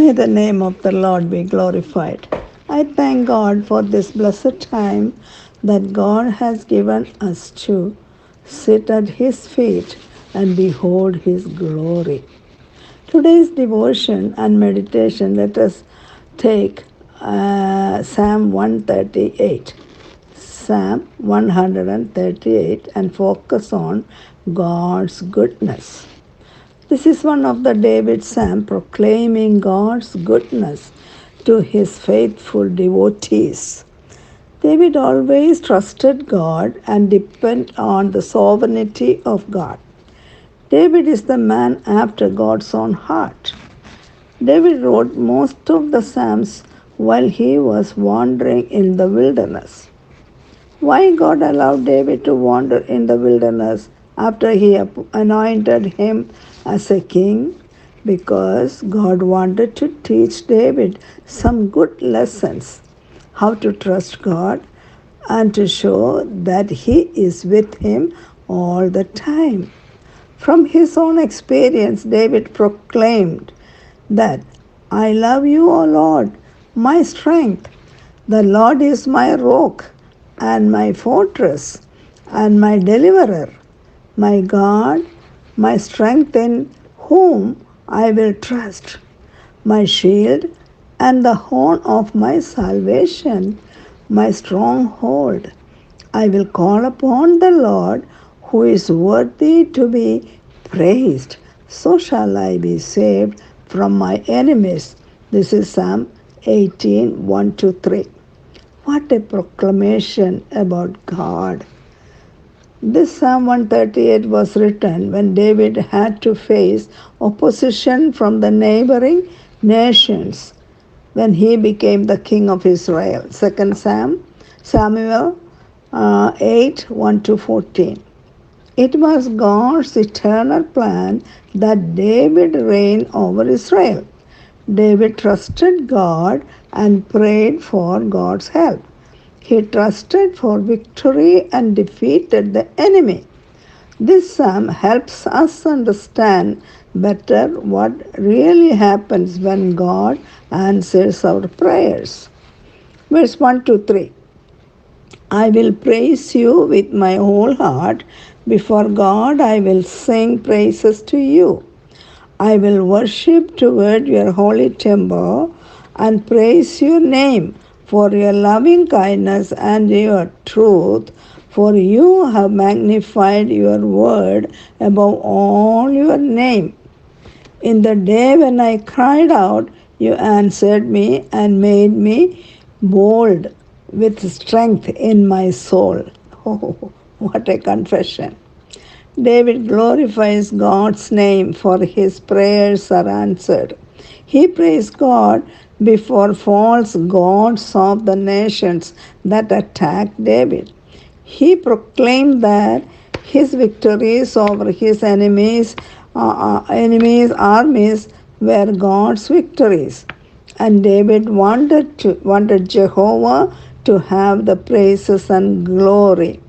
May the name of the Lord be glorified. I thank God for this blessed time that God has given us to sit at His feet and behold His glory. Today's devotion and meditation, let us take Psalm 138. Psalm 138 and focus on God's goodness. This is one of the David Psalm proclaiming God's goodness to his faithful devotees. David always trusted God and depended on the sovereignty of God. David is the man after God's own heart. David wrote most of the Psalms while he was wandering in the wilderness. Why God allowed David to wander in the wilderness after he anointed him as a king? Because God wanted to teach David some good lessons, how to trust God and to show that he is with him all the time. From his own experience, David proclaimed that I love you, O Lord, my strength. The Lord is my rock and my fortress and my deliverer, my God, my strength in whom I will trust, my shield and the horn of my salvation, my stronghold. I will call upon the Lord who is worthy to be praised. So shall I be saved from my enemies. This is Psalm 18 1 to 3. What a proclamation about God. This Psalm 138 was written when David had to face opposition from the neighboring nations when he became the king of Israel. Second Samuel 8 1 to 14. It was God's eternal plan that David reign over Israel. David trusted God and prayed for God's help. He trusted for victory and defeated the enemy. This psalm helps us understand better what really happens when God answers our prayers. Verse 1 to 3. I will praise you with my whole heart. Before God, I will sing praises to you. I will worship toward your holy temple and praise your name for your loving kindness and your truth, for you have magnified your word above all your name. In the day when I cried out, you answered me and made me bold with strength in my soul. Oh, what a confession. David glorifies God's name for his prayers are answered. He praised God before false gods of the nations that attacked David. He proclaimed that his victories over his enemies' armies were God's victories. And David wanted Jehovah to have the praises and glory.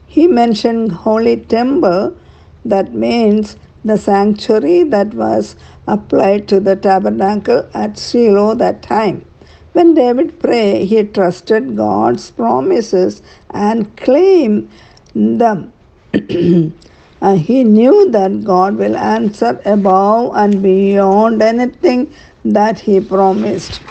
He mentioned holy temple, that means the sanctuary that was applied to the tabernacle at Shiloh that time. When David prayed, he trusted God's promises and claimed them. He knew that God will answer above and beyond anything that he promised.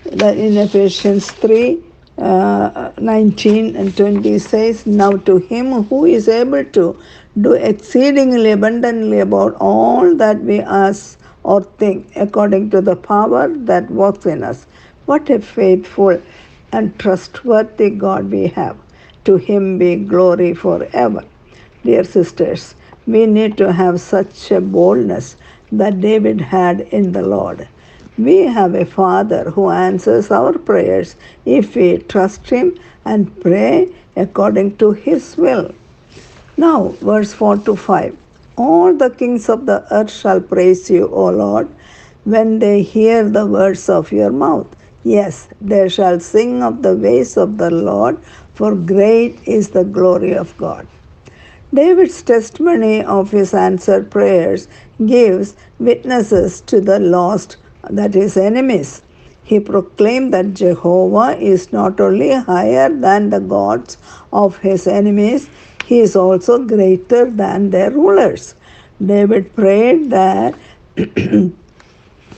That in Ephesians 3 19 and 20 says, now to him who is able to do exceedingly abundantly above all that we ask or think, according to the power that works in us. What a faithful and trustworthy God we have. To him be glory forever. Dear sisters, we need to have such a boldness that David had in the Lord. We have a Father who answers our prayers if we trust him and pray according to his will. Now, verse 4 to 5. All the kings of the earth shall praise you, O Lord, when they hear the words of your mouth. Yes, they shall sing of the ways of the Lord, for great is the glory of God. David's testimony of his answered prayers gives witnesses to the lost, that is, enemies. He proclaimed that Jehovah is not only higher than the gods of his enemies, he is also greater than their rulers. David prayed that the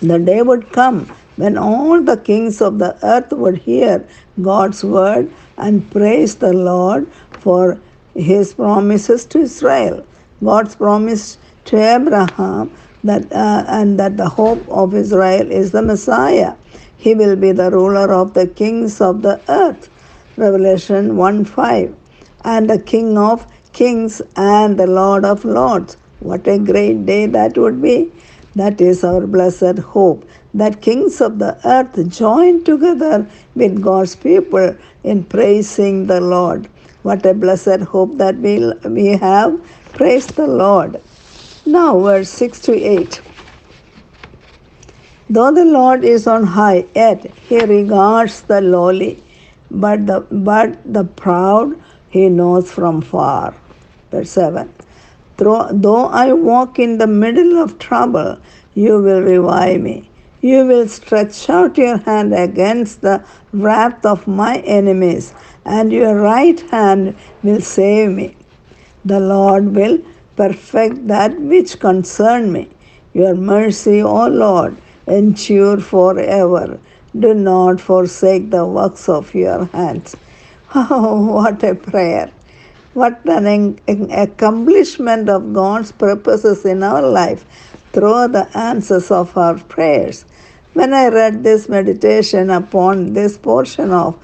day would come when all the kings of the earth would hear God's word and praise the Lord for his promises to Israel. God's promise to Abraham and that the hope of Israel is the Messiah. He will be the ruler of the kings of the earth. Revelation 1:5. And the King of kings and the Lord of lords. What a great day that would be! That is our blessed hope, that kings of the earth join together with God's people in praising the Lord. What a blessed hope that we have. Praise the Lord. Now, verse 6 to 8. Though the Lord is on high, yet he regards the lowly, but the proud he knows from far. Verse 7. Though I walk in the middle of trouble, you will revive me. You will stretch out your hand against the wrath of my enemies, and your right hand will save me. The Lord will perfect that which concern me. Your mercy, O Lord, endure forever. Do not forsake the works of your hands. Oh, what a prayer! What an accomplishment of God's purposes in our life through the answers of our prayers. When I read this meditation upon this portion of,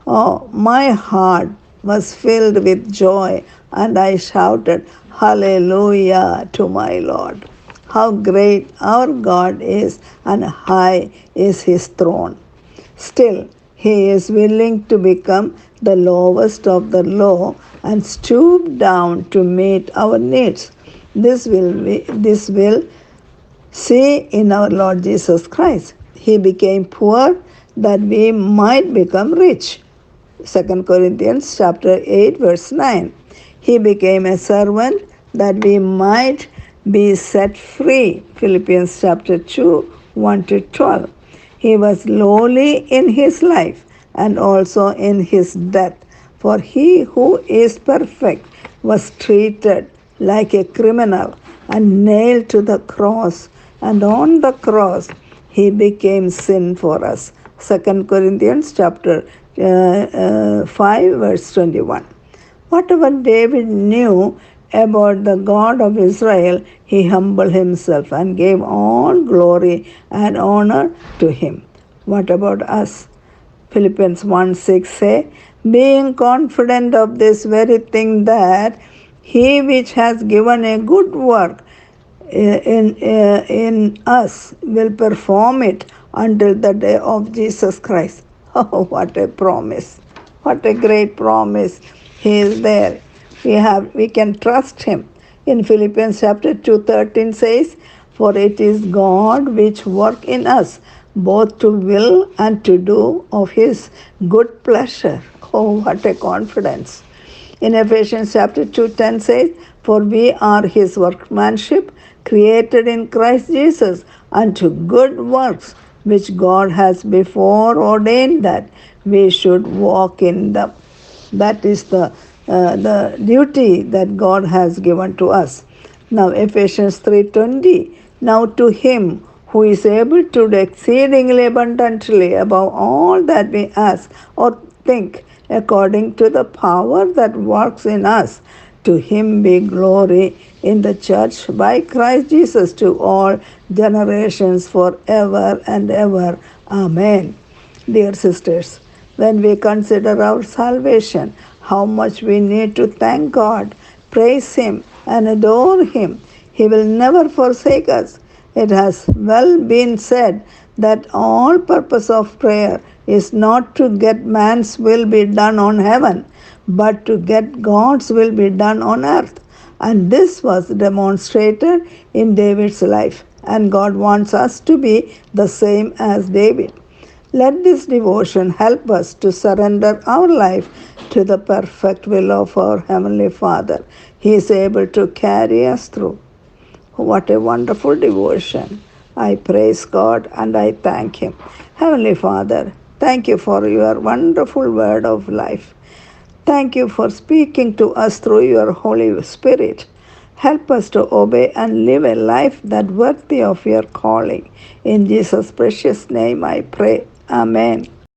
oh, my heart was filled with joy, and I shouted, Hallelujah to my Lord. How great our God is, and high is his throne. Still, he is willing to become the lowest of the low and stoop down to meet our needs. This will see in our Lord Jesus Christ. He became poor that we might become rich. 2 Corinthians chapter 8 verse 9. He became a servant that we might be set free. Philippians chapter 2 1 to 12. He was lowly in his life and also in his death. For he who is perfect was treated like a criminal and nailed to the cross. And on the cross, he became sin for us. 2 Corinthians chapter 5 verse 21. Whatever David knew about the God of Israel, he humbled himself and gave all glory and honor to him. What about us? Philippians 1:6 say, being confident of this very thing, that he which has given a good work in us will perform it until the day of Jesus Christ. Oh, what a promise. What a great promise. He is there. We can trust him. In Philippians chapter 2:13 says, for it is God which work in us, both to will and to do of his good pleasure. Oh, what a confidence. In Ephesians chapter 2:10 says, for we are his workmanship, created in Christ Jesus unto good works, which God has before ordained that we should walk in them. That is the duty that God has given to us. Now Ephesians 3:20. Now to him who is able to do exceedingly abundantly above all that we ask or think, according to the power that works in us, to him be glory in the church by Christ Jesus to all generations forever and ever. Amen. Dear sisters, when we consider our salvation, how much we need to thank God, praise him, and adore him. He will never forsake us. It has well been said that all purpose of prayer is not to get man's will be done on heaven, but to get God's will be done on earth. And this was demonstrated in David's life. And God wants us to be the same as David. Let this devotion help us to surrender our life to the perfect will of our Heavenly Father. He is able to carry us through. What a wonderful devotion. I praise God and I thank Him. Heavenly Father, thank you for your wonderful word of life. Thank you for speaking to us through your Holy Spirit. Help us to obey and live a life that worthy of your calling. In Jesus' precious name I pray. Amen.